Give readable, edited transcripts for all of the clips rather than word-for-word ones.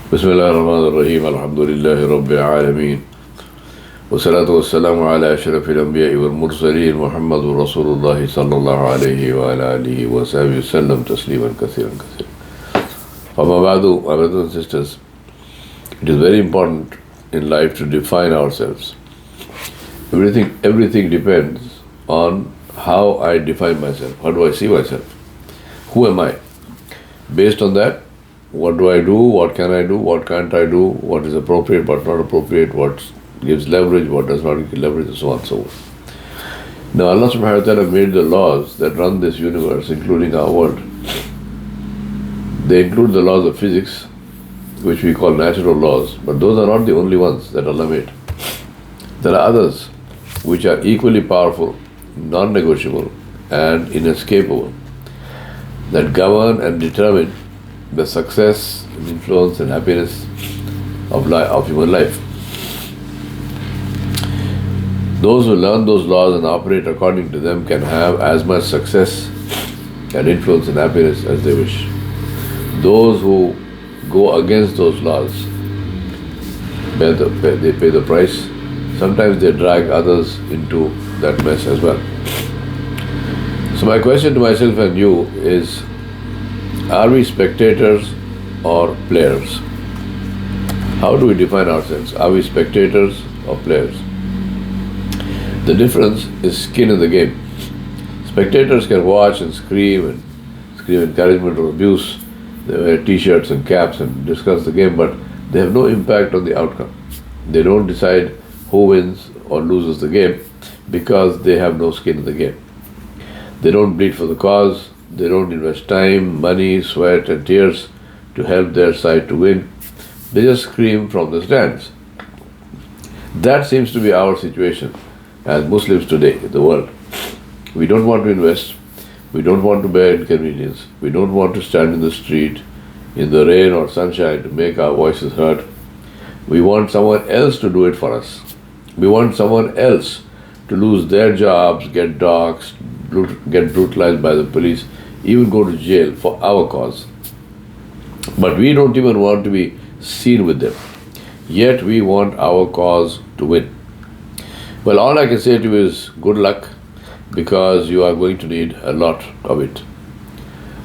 بسم الله الرحمن الرحيم الحمد لله رب العالمين والصلاة والسلام على أشرف الأنبياء والمرسلين محمد رسول الله صلى الله عليه وعلى آله وصحبه وسلم تسليما كثيرا كثيرا. Amma ba'du, my brothers and sisters, it is very important in life to define ourselves. Everything depends on how I define myself. How do I see myself? Who am I? Based on that, what do I do? What can I do? What can't I do? What is appropriate, what not appropriate? What gives leverage? What does not give leverage? And so on and so forth. Now Allah subhanahu wa ta'ala made the laws that run this universe, including our world. They include the laws of physics, which we call natural laws, but those are not the only ones that Allah made. There are others which are equally powerful, non-negotiable, and inescapable, that govern and determine the success, and influence, and happiness of human life. Those who learn those laws and operate according to them can have as much success and influence and happiness as they wish. Those who go against those laws, they pay the price. Sometimes they drag others into that mess as well. So my question to myself and you is, are we spectators or players? How do we define ourselves? Are we spectators or players? The difference is skin in the game. Spectators can watch and scream encouragement or abuse. They wear t-shirts and caps and discuss the game, but they have no impact on the outcome. They don't decide who wins or loses the game because they have no skin in the game. They don't bleed for the cause. They don't invest time, money, sweat and tears to help their side to win. They just scream from the stands. That seems to be our situation as Muslims today in the world. We don't want to invest. We don't want to bear inconvenience. We don't want to stand in the street in the rain or sunshine to make our voices heard. We want someone else to do it for us. We want someone else to lose their jobs, get doxxed, get brutalized by the police, even go to jail for our cause. But we don't even want to be seen with them. Yet we want our cause to win. Well, all I can say to you is good luck, because you are going to need a lot of it.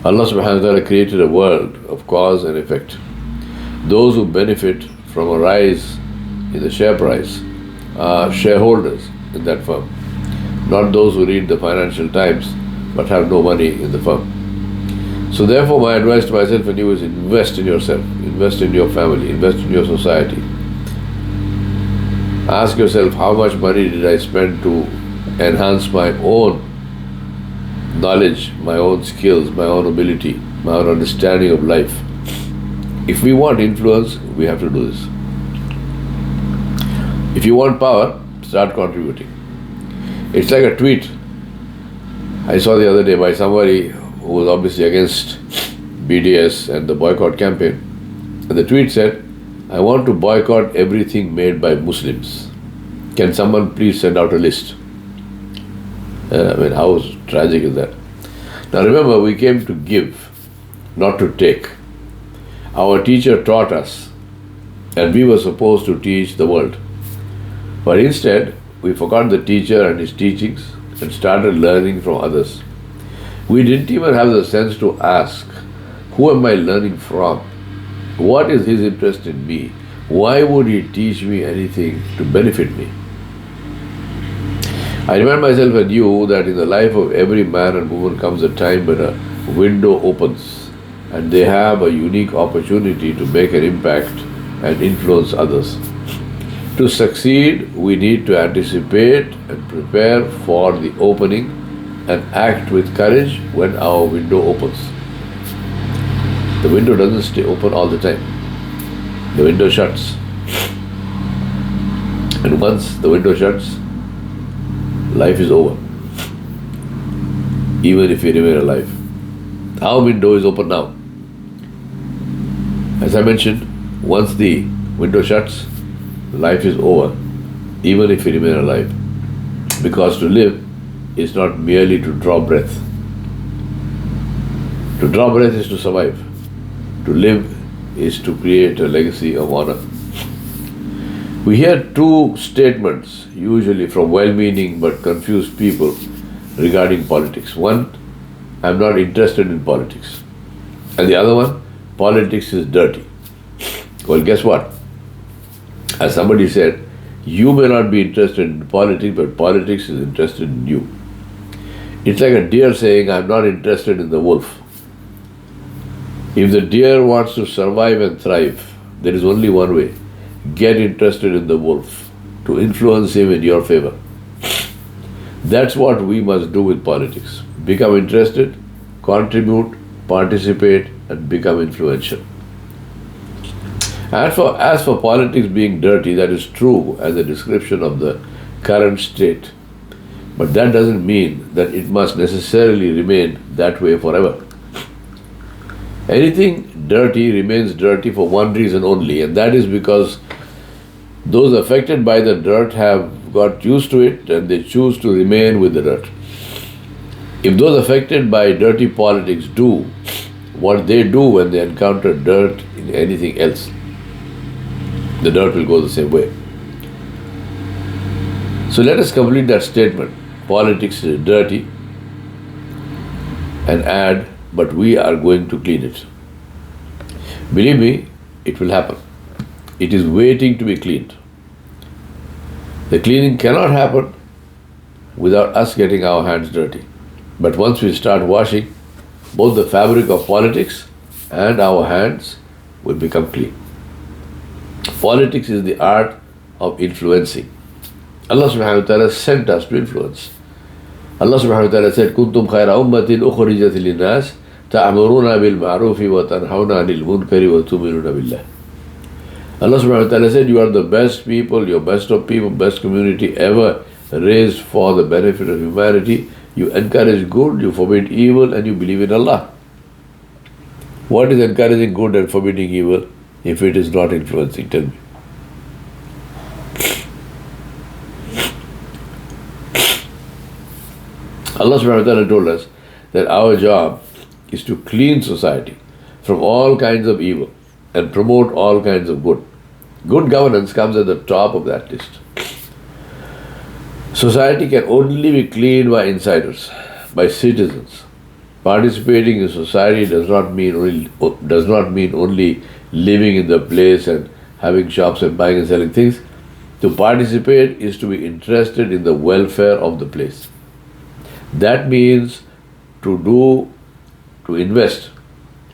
Allah subhanahu wa ta'ala created a world of cause and effect. Those who benefit from a rise in the share price are shareholders in that firm, not those who read the Financial Times but have no money in the firm. So therefore my advice to myself and you is invest in yourself, invest in your family, invest in your society. Ask yourself, how much money did I spend to enhance my own knowledge, my own skills, my own ability, my own understanding of life. If we want influence, we have to do this. If you want power, start contributing. It's like a tweet I saw the other day by somebody who was obviously against BDS and the boycott campaign. And the tweet said, I want to boycott everything made by Muslims. Can someone please send out a list? How tragic is that? Now remember, we came to give, not to take. Our teacher taught us, and we were supposed to teach the world. But instead, we forgot the teacher and his teachings and started learning from others. We didn't even have the sense to ask, who am I learning from? What is his interest in me? Why would he teach me anything to benefit me? I remind myself and you that in the life of every man and woman comes a time when a window opens and they have a unique opportunity to make an impact and influence others. To succeed, we need to anticipate and prepare for the opening and act with courage when our window opens. The window doesn't stay open all the time. The window shuts. And once the window shuts, life is over, even if you remain alive. Our window is open now. As I mentioned, once the window shuts, life is over, even if you remain alive. Because to live is not merely to draw breath. To draw breath is to survive. To live is to create a legacy of honor. We hear two statements, usually from well meaning but confused people, regarding politics. One, I'm not interested in politics. And the other one, politics is dirty. Well, guess what? As somebody said, you may not be interested in politics, but politics is interested in you. It's like a deer saying, I'm not interested in the wolf. If the deer wants to survive and thrive, there is only one way. Get interested in the wolf to influence him in your favor. That's what we must do with politics. Become interested, contribute, participate, and become influential. As for politics being dirty, that is true as a description of the current state. But that doesn't mean that it must necessarily remain that way forever. Anything dirty remains dirty for one reason only, and that is because those affected by the dirt have got used to it and they choose to remain with the dirt. If those affected by dirty politics do what they do when they encounter dirt in anything else, the dirt will go the same way. So let us complete that statement. Politics is dirty, and add, but we are going to clean it. Believe me, it will happen. It is waiting to be cleaned. The cleaning cannot happen without us getting our hands dirty. But once we start washing, both the fabric of politics and our hands will become clean. Politics is the art of influencing. Allah subhanahu wa ta'ala sent us to influence. Allah subhanahu wa ta'ala said, Kuntum khayra ummatin ukhrijat linnas ta'amuruna bil ma'rufi wa tanhawna 'anil munkari wa tu'minuna billah. Allah subhanahu wa ta'ala said, you are the best people, your best of people, best community ever raised for the benefit of humanity. You encourage good, you forbid evil, and you believe in Allah. What is encouraging good and forbidding evil if it is not influencing? Tell me. Allah subhanahu wa ta'ala told us that our job is to clean society from all kinds of evil and promote all kinds of good. Good governance comes at the top of that list. Society can only be cleaned by insiders, by citizens. Participating in society does not mean only living in the place and having shops and buying and selling things. To participate is to be interested in the welfare of the place. That means to invest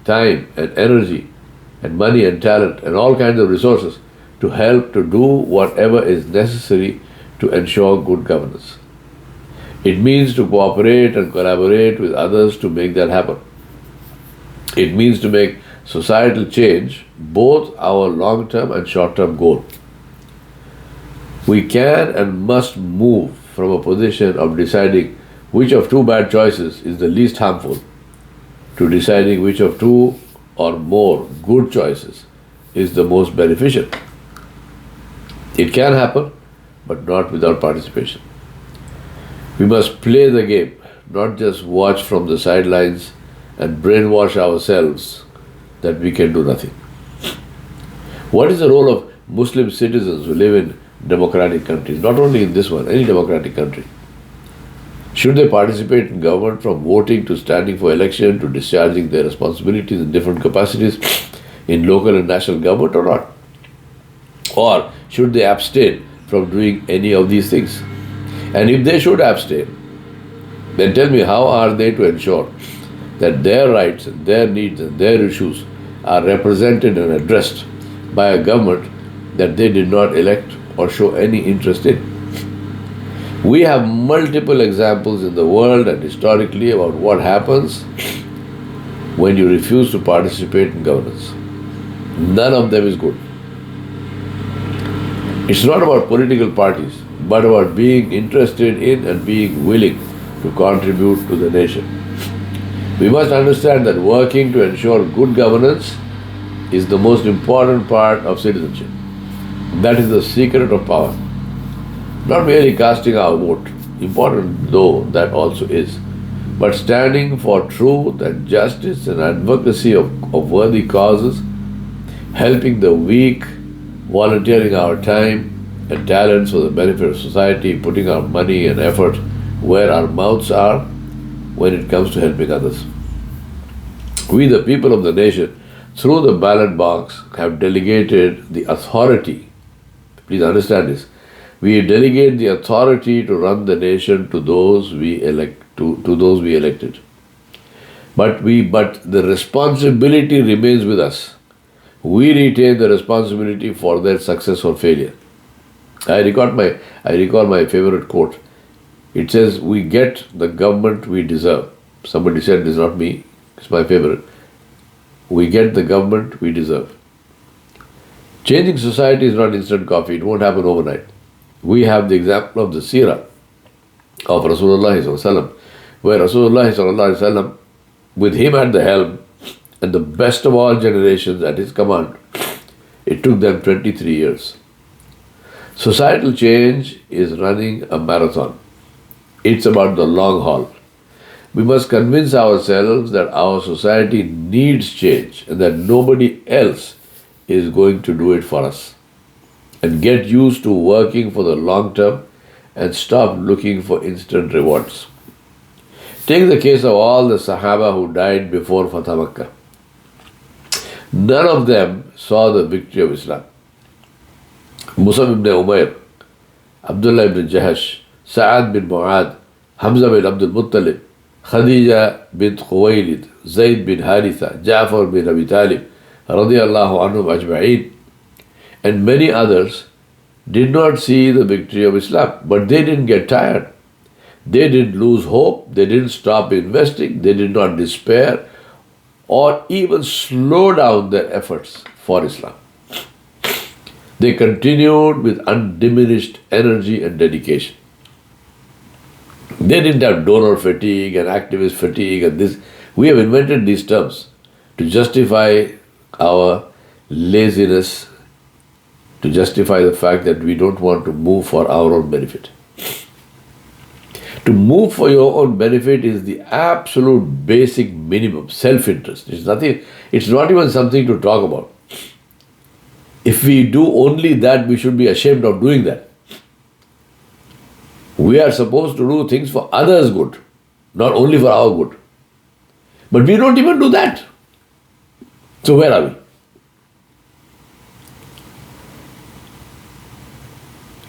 time and energy and money and talent and all kinds of resources to help to do whatever is necessary to ensure good governance. It means to cooperate and collaborate with others to make that happen. It means to make societal change both our long-term and short-term goal. We can and must move from a position of deciding which of two bad choices is the least harmful to deciding which of two or more good choices is the most beneficial. It can happen, but not without participation. We must play the game, not just watch from the sidelines and brainwash ourselves that we can do nothing. What is the role of Muslim citizens who live in democratic countries, not only in this one, any democratic country? Should they participate in government from voting to standing for election to discharging their responsibilities in different capacities in local and national government or not? Or should they abstain from doing any of these things? And if they should abstain, then tell me, how are they to ensure that their rights and their needs and their issues are represented and addressed by a government that they did not elect or show any interest in? We have multiple examples in the world and historically about what happens when you refuse to participate in governance. None of them is good. It's not about political parties, but about being interested in and being willing to contribute to the nation. We must understand that working to ensure good governance is the most important part of citizenship. That is the secret of power. Not merely casting our vote, important though that also is, but standing for truth and justice and advocacy of worthy causes helping the weak, volunteering our time and talents for the benefit of society, putting our money and effort where our mouths are when it comes to helping others. We, the people of the nation, through the ballot box, have delegated the authority. Please understand this. We delegate the authority to run the nation to those we elect to those we elected. But the responsibility remains with us. We retain the responsibility for their success or failure. I recall my favorite quote. It says, "We get the government we deserve." Somebody said, "This is not me, it's my favorite." We get the government we deserve. Changing society is not instant coffee, it won't happen overnight. We have the example of the seerah of Rasulullah, where Rasulullah, with him at the helm and the best of all generations at his command, it took them 23 years. Societal change is running a marathon. It's about the long haul. We must convince ourselves that our society needs change and that nobody else is going to do it for us. And get used to working for the long term and stop looking for instant rewards. Take the case of all the Sahaba who died before Fatah Makkah. None of them saw the victory of Islam. Musab ibn Umair, Abdullah ibn Jahash, Sa'ad bin Mu'ad, Hamza bin Abdul Muttalib, Khadija bint Khuwaylid, Zayd bin Haritha, Ja'far bin Abi Talib, radiyallahu anhum ajma'een, and many others did not see the victory of Islam, but they didn't get tired. They didn't lose hope, they didn't stop investing, they did not despair or even slow down their efforts for Islam. They continued with undiminished energy and dedication. They didn't have donor fatigue and activist fatigue and this. We have invented these terms to justify our laziness, to justify the fact that we don't want to move for our own benefit. To move for your own benefit is the absolute basic minimum, self-interest. It's not even something to talk about. If we do only that, we should be ashamed of doing that. We are supposed to do things for others' good, not only for our good. But we don't even do that. So where are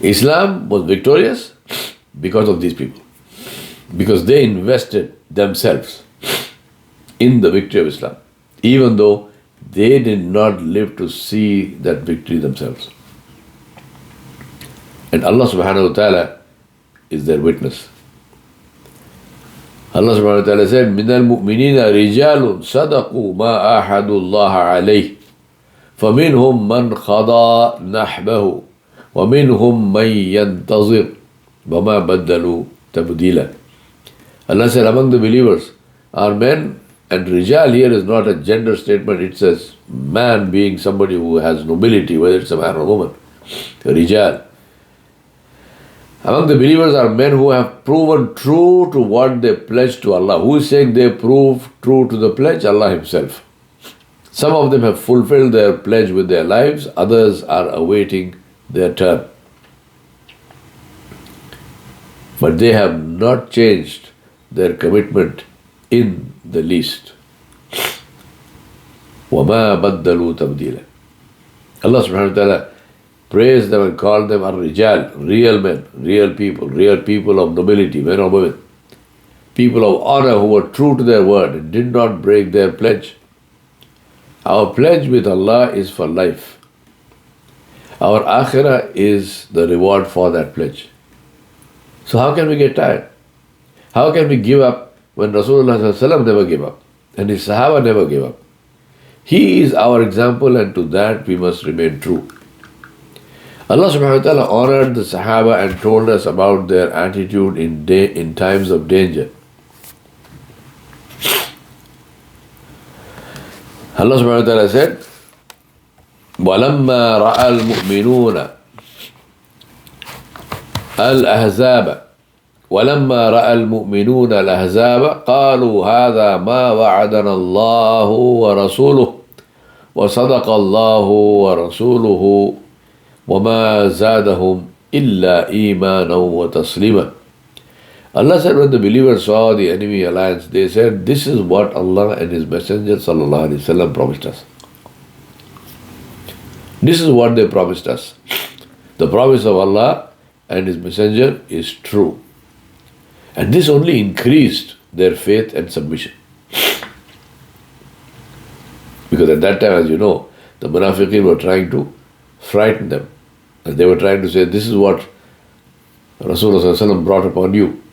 we? Islam was victorious because of these people. Because they invested themselves in the victory of Islam, even though they did not live to see that victory themselves. And Allah subhanahu wa ta'ala is their witness. Allah subhanahu wa ta'ala said, مِنَ الْمُؤْمِنِينَ رِجَالٌ صَدَقُوا مَا آحَدُوا اللَّهَ عَلَيْهِ فَمِنْهُمْ مَنْ خَضَى نَحْبَهُ وَمِنْهُمْ مَنْ يَنْتَظِرُ وَمَا بَدَّلُوا تَبْدِيلًا. Allah said, among the believers are men, and Rijal here is not a gender statement, it says man being somebody who has nobility, whether it's a man or a woman. Rijal. Among the believers are men who have proven true to what they pledged to Allah. Who is saying they prove true to the pledge? Allah Himself. Some of them have fulfilled their pledge with their lives, others are awaiting their turn. But they have not changed their commitment in the least. وَمَا بَدَّلُوا تَبْدِيلًا. Allah subhanahu wa ta'ala praised them and called them ar-rijal, real men, real people of nobility, men or women, people of honor who were true to their word and did not break their pledge. Our pledge with Allah is for life. Our akhirah is the reward for that pledge. So how can we get tired? How can we give up when Rasulullah never gave up and his Sahaba never gave up? He is our example and to that we must remain true. Allah subhanahu wa ta'ala honored the Sahaba and told us about their attitude in times of danger. Allah subhanahu wa ta'ala said, وَلَمَّا رَأَى الْمُؤْمِنُونَ الْأَحْزَابَ وَلَمَّا رَأَى الْمُؤْمِنُونَ الْأَحْزَابَ قَالُوا هَذَا مَا وَعَدَنَا اللَّهُ وَرَسُولُهُ وَصَدَقَ اللَّهُ وَرَسُولُهُ وَمَا زَادَهُمْ إِلَّا إِيمَانًا وَتَسْلِيمًا. Allah said, when the believers saw the enemy alliance, they said, this is what Allah and His Messenger sallallahu alaihi wasallam promised us. This is what they promised us. The promise of Allah and His Messenger is true. And this only increased their faith and submission. Because at that time, as you know, the munafiqeen were trying to frighten them. And they were trying to say, this is what Rasulullah sallallahu alaihi wasallam brought upon you.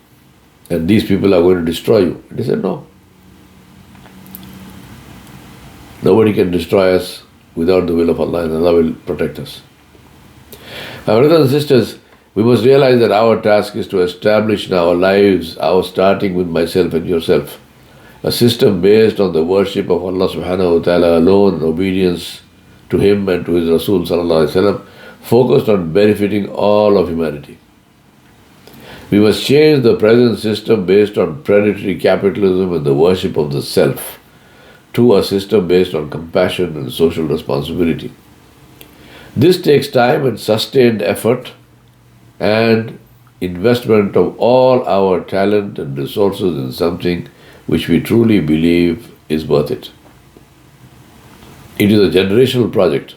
And these people are going to destroy you. And he said, no. Nobody can destroy us without the will of Allah, and Allah will protect us. My brothers and sisters, we must realize that our task is to establish in our lives, starting with myself and yourself, a system based on the worship of Allah subhanahu wa ta'ala alone, obedience to Him and to His Rasul sallallahu alaihi wasallam, focused on benefiting all of humanity. We must change the present system based on predatory capitalism and the worship of the self to a system based on compassion and social responsibility. This takes time and sustained effort and investment of all our talent and resources in something which we truly believe is worth it. It is a generational project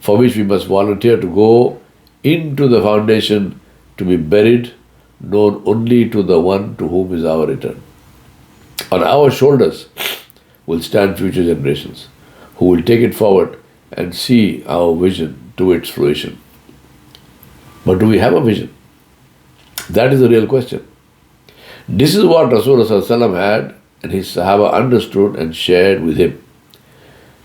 for which we must volunteer to go into the foundation to be buried, known only to the one to whom is our return. On our shoulders will stand future generations who will take it forward and see our vision to its fruition. But do we have a vision? That is the real question. This is what Rasulullah sallallahu alaihi wasallam had and his Sahaba understood and shared with him.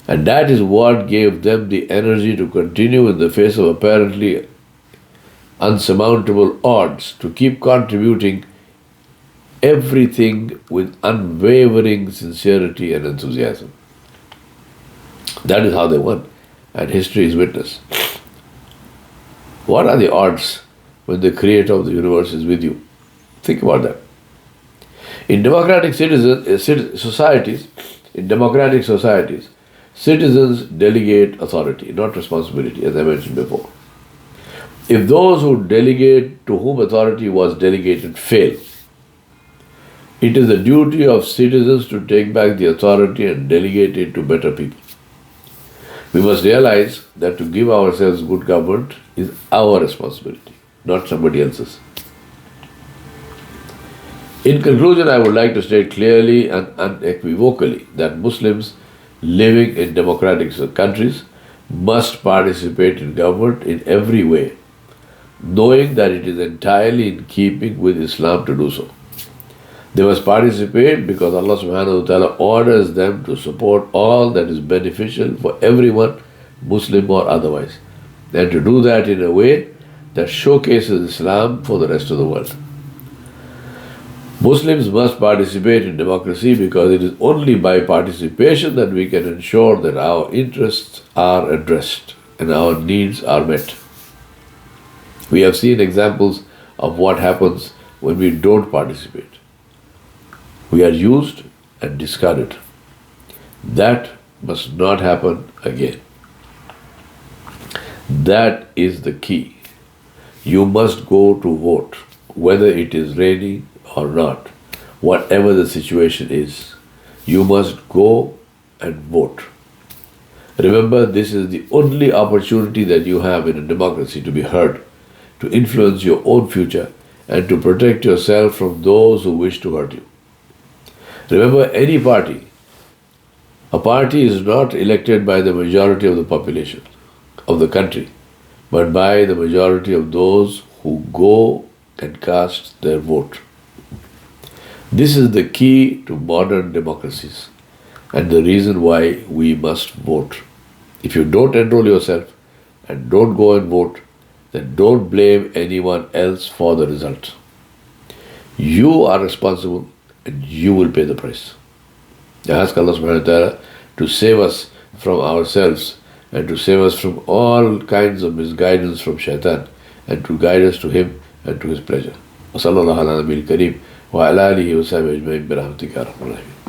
And that is what gave them the energy to continue in the face of apparently unsurmountable odds, to keep contributing everything with unwavering sincerity and enthusiasm. That is how they won, and history is witness. What are the odds when the Creator of the universe is with you? Think about that. In democratic societies, citizens delegate authority, not responsibility, as I mentioned before. If those who delegate to whom authority was delegated fail, it is the duty of citizens to take back the authority and delegate it to better people. We must realize that to give ourselves good government is our responsibility, not somebody else's. In conclusion, I would like to state clearly and unequivocally that Muslims living in democratic countries must participate in government in every way, knowing that it is entirely in keeping with Islam to do so. They must participate because Allah subhanahu wa ta'ala orders them to support all that is beneficial for everyone, Muslim or otherwise, and to do that in a way that showcases Islam for the rest of the world. Muslims must participate in democracy because it is only by participation that we can ensure that our interests are addressed and our needs are met. We have seen examples of what happens when we don't participate. We are used and discarded. That must not happen again. That is the key. You must go to vote, whether it is raining or not, whatever the situation is. You must go and vote. Remember, this is the only opportunity that you have in a democracy to be heard, to influence your own future, and to protect yourself from those who wish to hurt you. Remember, a party is not elected by the majority of the population of the country, but by the majority of those who go and cast their vote. This is the key to modern democracies and the reason why we must vote. If you don't enroll yourself and don't go and vote, then don't blame anyone else for the result. You are responsible and you will pay the price. I ask Allah subhanahu wa ta'ala to save us from ourselves and to save us from all kinds of misguidance from shaitan and to guide us to him and to his pleasure. Wa sallallahu ala nabiyil kareem wa ala alihi wa sahbihi ajma'in bi rahmatika ya arhamar rahimin.